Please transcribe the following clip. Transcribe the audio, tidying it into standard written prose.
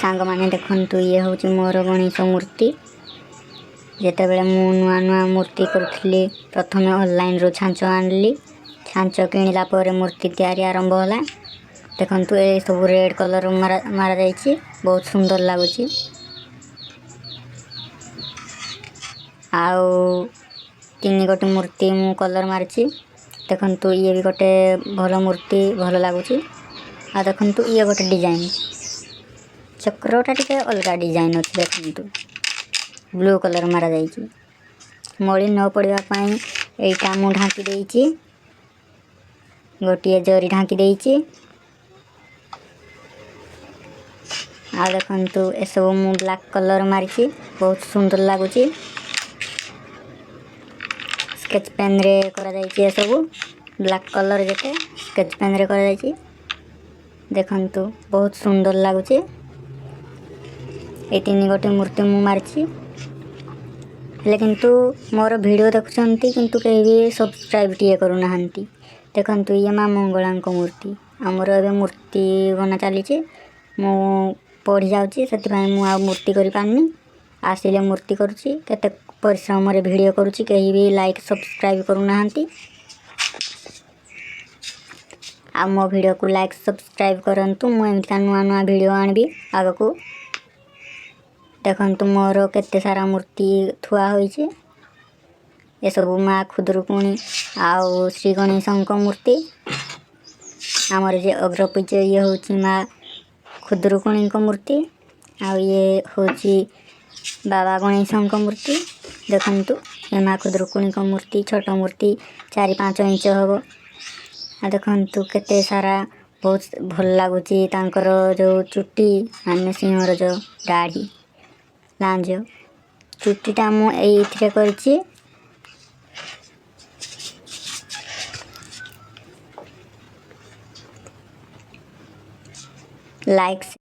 सांग माने देखंतु ये होची मोर गणेश मूर्ति। जेतेबेले मु नुआ नुआ मूर्ति करुथली प्रथमे ऑनलाइन रो छांचो आनली। छांचो किनिला परे मूर्ति तैयारी आरंभ होला। देखंतु ए सब रेड कलर मारा जाईची, बहुत सुंदर लागुची। आउ तीन गोटे मूर्ति मु कलर मारची। देखंतु ये भी गोटे भलो मूर्ति भलो लागुची। आ देखंतु ये गोटे डिजाइन चक्रटा टिके अलगा डिजाइन अछि। देखंतु ब्लू कलर मारा जाईची। मळी न पड़िया पाई एटा मु ढांकी देईची, गोटिए जरी ढांकी देईची। आ देखंतु ए सब मु ब्लैक कलर मारची, बहुत सुंदर लागुची। स्केच पेन रे करा जाईची। ए सब ब्लैक कलर जेते स्केच पेन रे करा जाईची। देखंतु बहुत सुंदर लागुची। ए तीन गोटे मूर्ति मु मारची। हेले किंतु मोर वीडियो देखुचंती किंतु केही भी सब्सक्राइब टिए करू नाहंती। देखंतु ये मां मंगलांको मूर्ति हमर एबे मूर्ति बना चलीची। मु पढ़ी जाउची, सेति भाई मु आ मूर्ति करि पानी। आसिले मूर्ति करूची, केते परिश्रम रे वीडियो करूची, केही भी लाइक सब्सक्राइब करू नाहंती। आ मो वीडियो को लाइक सब्सक्राइब करंतु। मु एमतिका नुआ नुआ वीडियो आनबी आगको। देखंतु मोर केते सारा मूर्ति थुआ होईची। ए सब मां खुदरुकुणी आउ श्री गणेशंको मूर्ति। हमर जे अग्रपूज्य ये होची मां खुदरुकुणीको मूर्ति। आउ ये होची बाबा गणेशंको मूर्ति। देखंतु ए मां खुदरुकुणीको मूर्ति छोट मूर्ति 4-5 इंच हबो। आ देखंतु केते सारा बहुत भल लागुची। तांकर जो चुट्टी माने सिंहर जो दाढ़ी लांज चुट्टीटा मु एइथिरे करची। लाइक